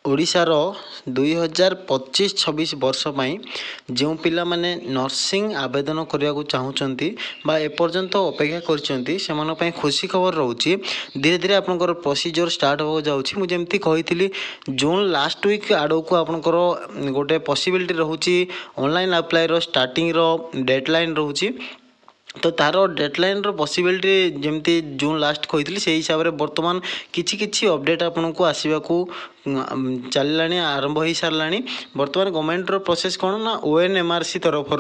ओडिशार 2025-26 वर्ष पाई जो पिला माने नर्सिंग आवेदन करने को चाहूँगी एपर्यंत अपेक्षा कर खुशी खबर रोचे धीरे धीरे आपंकर प्रोसीजर स्टार्ट हो जाऊँगी मुझे कही जून लास्ट वीक आड़ को आपंकर गोटे पॉसिबिलिटी रोचे ऑनलाइन अप्लाई स्टार्टिंग डेडलाइन रोचे तो तार डेडलाइन पॉसिबिलिटी जमती जून लास्ट कही से हिसाब से बर्तमान किछि अपडेट आपन को आसवा को चललानी आरंभ हो सारा बर्तमान गवर्नमेंट प्रोसेस कौन ना ONMRC तरफ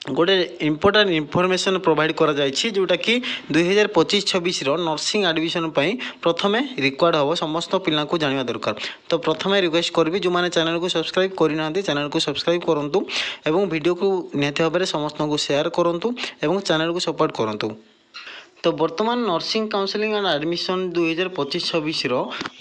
गोटे इम्पोर्टाट इनफॉरमेशन प्रोवाइड करा जायछि जोटा कि 2025-26 नर्सिंग एडमिशन प्रथमे रिक्वायर्ड हम समस्त पिला को जाना दरकार। तो प्रथमे रिक्वेस्ट करी जो मैंने चैनल को सब्सक्राइब करना चैनल को सब्सक्राइब करूँ एवं वीडियो को निहत भाव में समस्त को शेयर करूँ एवं चैनल को सपोर्ट करूँ। तो बर्तमान नर्सिंग काउंसलिंग एंड एडमिशन 2025-26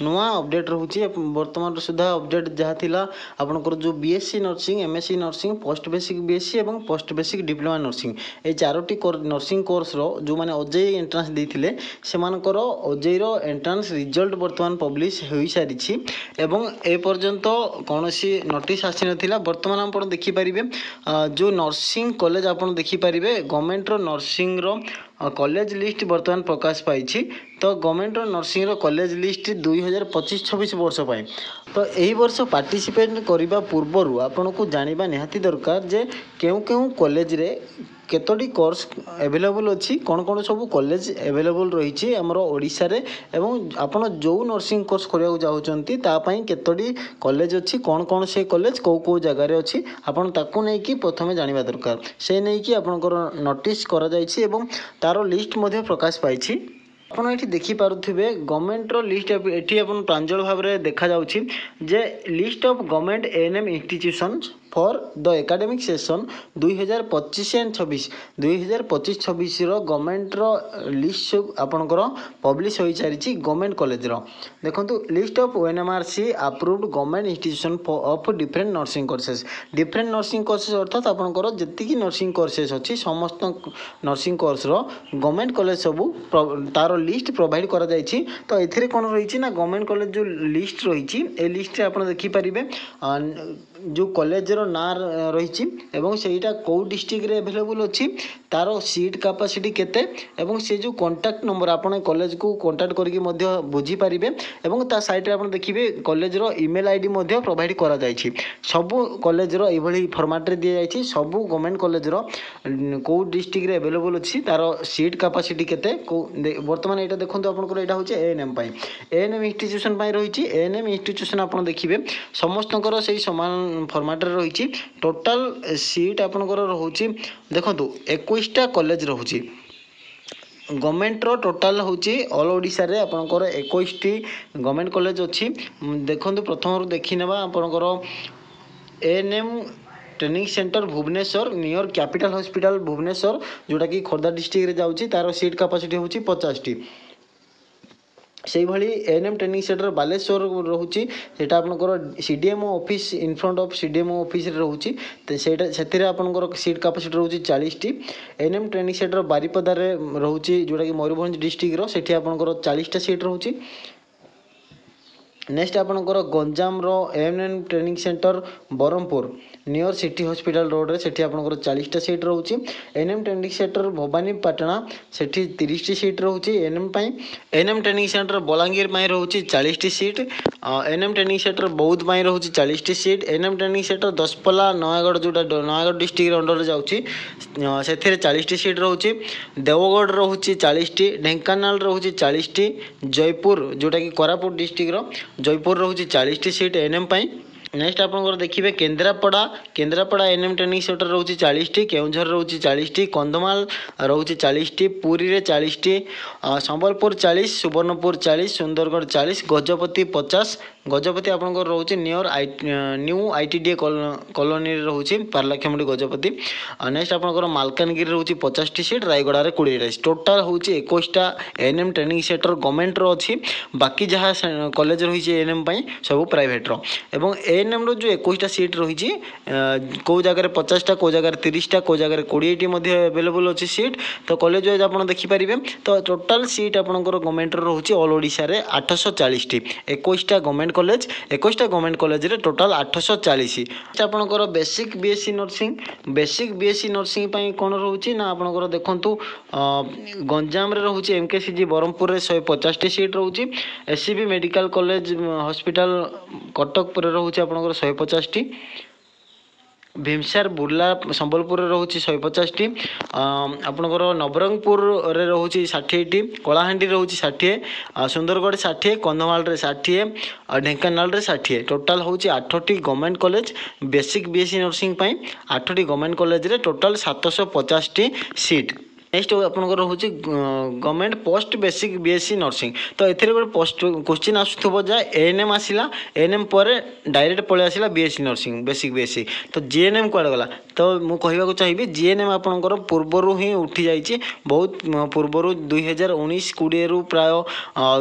नुआ अपडेट रोचे बर्तमान सुधा अपडेट जहाँ थिला आपनकर जो BSc nursing MSc nursing post basic BSc एवं पोस्ट बेसिक डिप्लोमा नर्सिंग ये चारोटी नर्सिंग कोर्स जो माने OJEE एंट्रांस देथिले सेमानकर OJEE रो एंट्रांस रिजल्ट बर्तमान पब्लिश हो सारी एवं ए पर्यंत कौन सी नोटिस आसी नथिला। बर्तमान आपण देखि परिबे जो नर्सिंग कॉलेज आपण देखि परिबे गवर्नमेंट रो नर्सिंग रो कॉलेज लिस्ट बर्तमान प्रकाश पाई। तो गवर्नमेंट नर्सिंग रो कॉलेज लिस्ट 2025-26 वर्ष पाई तो यही वर्ष पार्टिसिपेट करने पूर्वर आपन को जानिबा निहाती दरकार जे केउ केउ कॉलेज रे केतोटी कोर्स अवेलेबल अच्छी कौन कौन सब कॉलेज अवेलेबल रही आमर ओडिशा रे एवं आपन जो नर्सिंग कोर्स करने चाहते तापाई केतोटी कॉलेज अच्छी कौन कौन से कॉलेज कौ कौ जगार अच्छी आपन ताकू नहीं कि प्रथमे जानिबा दरकार से नहीं कि आपनकर नोटिस करा जायछि एवं तार लिस्ट मध्य प्रकाश पाई। आपन ये देखिपे गवर्नमेंट लिस्ट ये प्रांजल भाव में देखा जाउछि जे list of government ANM institutions for the academic session 2025-26 government list आपनकर पब्लिश हो सारी गवर्नमेंट कॉलेज देखो list of ONMRC approved government institution of different nursing courses अर्थात आपनकर जेतिकी नर्सिंग कोर्सेस अच्छी समस्त नर्सिंग कोर्स गवर्नमेंट कॉलेज सब तार लिस्ट प्रोवाइड करा जायछि। तो एथिरे कोन रही ना गवर्नमेंट कॉलेज जो लिस्ट रही ए लिस्ट रे आपण देखि परिबे जो कॉलेज रो ना रही एवं सेटा कौ डिस्ट्रिक्ट रे अवेलेबल अच्छी तार सीट कैपेसिटी केते एवं से जो कांटेक्ट नंबर आपन कॉलेज को कांटेक्ट करके मध्य बुझी पारिबे एवं ता साइट रे आपन देखिबे कॉलेज रो ईमेल आईडी मध्य प्रोवाइड करा जायछि। सब कॉलेज रो एभली फॉर्मेट रे दिया जायछि सब गवर्नमेंट कॉलेज रो कौ डिस्ट्रिक्ट रे अवेलेबल अच्छी तार सीट कैपेसिटी केते वर्तमान एटा देखंतु आपन एटा होचे ANM पाई ANM इंस्टीट्यूशन पाई रही ANM इंस्टीट्यूशन आपन देखिबे समस्तकर सही समान फॉर्मेट रे रही टोटाल सीट आपनकर रोचे देखो 21टा कॉलेज रोचे गवर्नमेंट रो टोटाल होची ऑल ओडिशा रे आपनकर 21टी गवर्नमेंट कॉलेज अच्छी देखो प्रथम देखी नेबा आपनकर ANM training centre Bhubaneswar near capital hospital Bhubaneswar जोटा कि खोर्धा डिस्ट्रिक्ट रे जाउची तार सीट कैपेसिटी होची 50टी से भाई ANM ट्रेनिंग सेंटर बालेश्वर रोचे सेटा आपनकर CDMO office in front of CDMO office रे रोचे तो सेटा सेथिरे आपनकर सीट कैपेसिटी रोचे 40टी ANM ट्रेनिंग सेंटर बारिपदा रे रोचे जोटा कि मयूरभंज डिस्ट्रिक्ट रो सेठी आपनकर 40टा सीट रोचे। नेक्स्ट आपनकर गंजाम रो ANM training centre Berhampur near city hospital road रे सेठी आपनकर 40टा सीट रोचे ANM ट्रेनिंग सेंटर भवानीपाटना सेठी 30टी सीट रोचे ANM पाई ANM ट्रेनिंग सेंटर बलांगीर पाई रोचे 40टी seat ANM training centre Boudh पाई रोचे 40टी seat ANM training centre Daspalla Nayagarh जोटा नयागढ़ डिस्ट्रिक्ट अंडर रे जाउची सेथिरे 40टी सीट रोचे देवगढ़ रोचे 40टी ढेंकानाल रोचे 40टी जयपुर जोटा कि कोरापुट डिस्ट्रिक्ट रो जयपुर रोचे 40टी सीट ANM पाई। नेक्स्ट आपनकर देखिए केन्द्रापड़ा ANM ट्रेनिंग सेंटर रोचे 40टी केउझर रोचे 40टी कंधमाल रोचे 40टी पुरी रे 40टी संबलपुर 40 सुवर्णपुर 40 सुंदरगढ़ 40 गजपति 50 गजपति आपनकर रोचे नियर न्यू ITDA कॉलोनी रोचे पार्लाखेमुंडी गजपति। नेक्स्ट आपनकर मालकानगिरी रोचे 50टी सीट रायगड़ा रे 20टा टोटाल होचे 21टा ANM ट्रेनिंग सेंटर गवर्नमेंट रो अछि बाकी जहाँ कॉलेज रही ANM पाई सब प्राइवेट रो एवं एएनएम रो जो 21टा सीट रही कौ जगह 50टा कौ जगह 30टा कौ जगह 20टी अवेलेबल अच्छी सीट तो कॉलेज वाइज आप देखिपारे तो टोटाल सीट आपंकर गवर्नमेंट रोचे ऑल ओडिशा रे 840टी 21टा गवर्नमेंट कॉलेज 21टा गवर्नमेंट कॉलेज रे टोटाल 840 आपंकर बेसिक बीएससी नर्सिंग कौन रोचे ना आपंकर देखु गंजाम रे रोचे एमकेसीजी ब्रह्मपुर रे 150टी सीट रोचे SCB medical college hospital Cuttack पर रोचे आपंकर 150टी भीमसार बुर्ला संबलपुर रोचे 150टी आपंकर नवरंगपुर रे रोचे 60टी कलाहांडी रोचे 60 सुंदरगढ़ 60 कंधमाल रे 60 ढेंकानाल रे 60 टोटाल होची 8टी government college basic BSc nursing 8टी गवर्नमेंट कॉलेज रे टोटाल 750टी सीट नेक्स्ट आपंकर रोचे government post basic BSc nursing तो एथिरे गोटे पोस्ट क्वेश्चन आसुथबो जा एएनएम आसिला एएनएम पर डायरेक्ट पळे आसिला बीएससी नर्सिंग बेसिक बीएससी तो जीएनएम कुआडे गला तो मु कहबा को चाहिबी जीएनएम आपनकर पूर्वरु ही उठी जाइछि बहुत पूर्वरु 2019-20 रु प्राय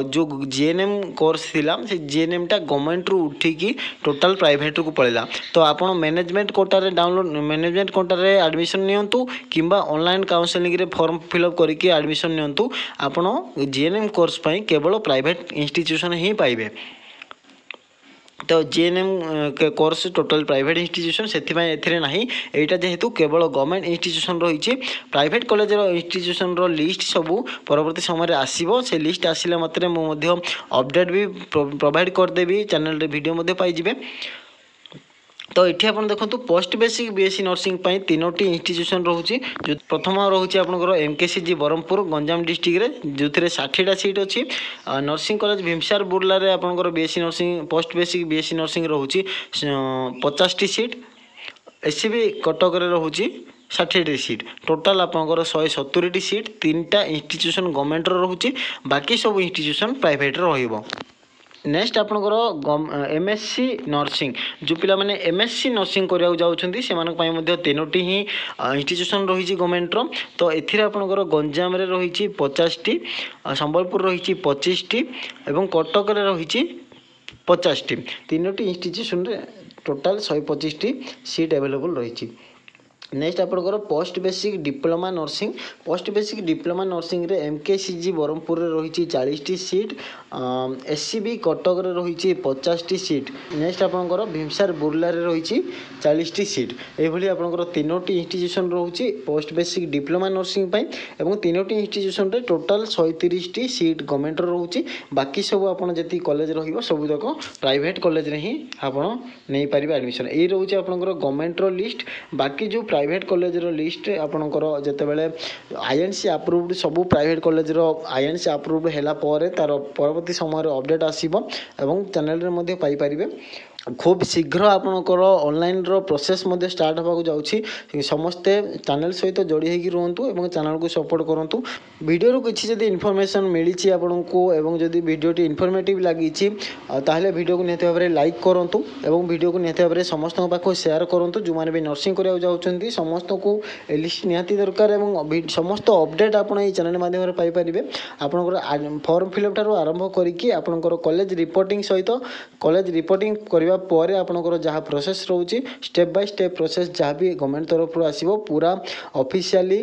जो जीएनएम कोर्स थिला से जीएनएम टा गवर्नमेंट रु उठी की टोटल प्राइवेट को पळेला तो आपण मैनेजमेंट कोटा रे डाउनलोड मैनेजमेंट कोटा रे एडमिशन नियंतु किंबा ऑनलाइन काउंसलिंग रे फॉर्म फिलअप करके एडमिशन नियंतु आपण जीएनएम कोर्स पई केवल प्राइवेट इंस्टीट्यूशन ही पाइबे तो GNM course total private institution से एथिरे नाही एटा जेहेतु केवल गवर्नमेंट इंस्टीट्यूशन रही प्राइवेट कॉलेज इंस्टीट्यूशन लिस्ट सबू परवर्ती समय आसीबो से लिस्ट आसिले मात्रे मु मध्य अपडेट भी प्रोवाइड करदेवी चैनल रे वीडियो मध्य पाई जिवे तो ये आप देखो पोस्ट बेसिक बीएससी नर्सिंग 3टी इंस्टीट्यूशन रोचे जो प्रथम रोचे आपंकर एमकेसीजी ब्रह्मपुर गंजाम डिस्ट्रिक्ट जो 60टा सीट अच्छी नर्सिंग कॉलेज भीमसार बुर्ला रे आपंकर BSc nursing post basic BSc nursing रोचे 50टी सीट एससीबी कटक रे रोचे 60टी सीट टोटाल आपंकर 170टी सीट 3टा इंस्टीट्यूशन गवर्नमेंट रोचे बाकी सब इंस्टीट्यूशन प्राइवेट रहिबो नेक्स्ट आपंकर एमएससी नर्सिंग जो पिला माने एमएससी नर्सिंग करिया जाउछंती सेमानक पई मध्ये 3टी ही इंस्टीट्यूशन रही गवर्नमेंट रो तो एथिरे आपंकर गंजाम रे रही 50टी संबलपुर रही 25टी एवं कटक रे रही 50टी 3टी इंस्टीट्यूशन रे टोटाल 125टी सीट अवेलेबल रही नेक्स्ट आपंकर पोस्ट बेसिक डिप्लोमा नर्सिंग रे एमकेसीजी ब्रह्मपुर रे रही 40टी सीट एससीबी कटक रे रही 50टी सीट नेक्स्ट आपंकर भीमसार बुर्ला रे रही 40टी सीट एभली आपंकर 3टी इंस्टीट्यूशन रोचे पोस्ट बेसिक डिप्लोमा नर्सिंग पई एवं 3टी इंस्टीट्यूशन रे टोटाल 130टी सीट गवर्नमेंट रोचे बाकी सब आपन जति कॉलेज रहिबो सब तक प्राइवेट कॉलेज रे ही आपन नै परिबे एडमिशन एई रोचे आपनकर गवर्नमेंट रो लिस्ट बाकी जो प्राइवेट कॉलेज रो लिस्ट आपनकर जते बेले आईएनसी अप्रूव्ड सब प्राइवेट कॉलेज रो आईएनसी अप्रूव्ड हैला परे तार परवर्ती समय अपडेट आसीबो एवं चैनल रे मध्ये पाई परिबे खूब शीघ्र आपनकर ऑनलाइन रो प्रोसेस मध्ये स्टार्ट होबा को जाउछि समस्ते चैनल सहित जोड़ी होगी रुहंतु एवं चैनल को सपोर्ट करंतु वीडियो रो किछि जदी इन्फॉर्मेशन मिलिछि आपनको एवं जदी वीडियोटी इन्फॉर्मेटिव लागिछि ताहले वीडियो को निहत भाबरे लाइक करंतु एवं वीडियो को निहत भाबरे समस्त पाखो शेयर करंतु जो माने भी नर्सिंग करिया जाउछंती समस्त को लिस्ट निहाती दरकार एवं समस्त अपडेट आपण ए चैनल माध्यम रे पाई परिबे आपनकर फॉर्म फिलअप ठारो आरंभ करिकि आपनकर कॉलेज रिपोर्टिंग सहित कॉलेज रिपोर्टिंग करबा परे आपनकर जहाँ प्रोसेस रोचे स्टेप बाय स्टेप प्रोसेस जहाँ भी गवर्नमेंट तरफ आसीबो पूरा ऑफिशियली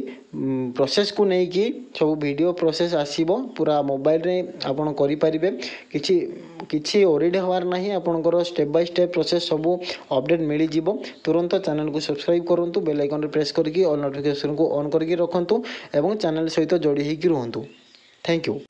प्रोसेस को नहीं कि सब वीडियो प्रोसेस आसीबो पूरा मोबाइल रे आपन करि परिबे किछि ओरिड हवार नहीं आपनकर स्टेप बाय स्टेप प्रोसेस सब अपडेट मिली जिवो तुरंत चैनल को सब्सक्राइब करंतु बेल आइकन रे प्रेस करके ऑल नोटिफिकेशन को ऑन करके रखंतु एवं चैनल सहित जोड़ी होगी रुहंतु थैंक यू।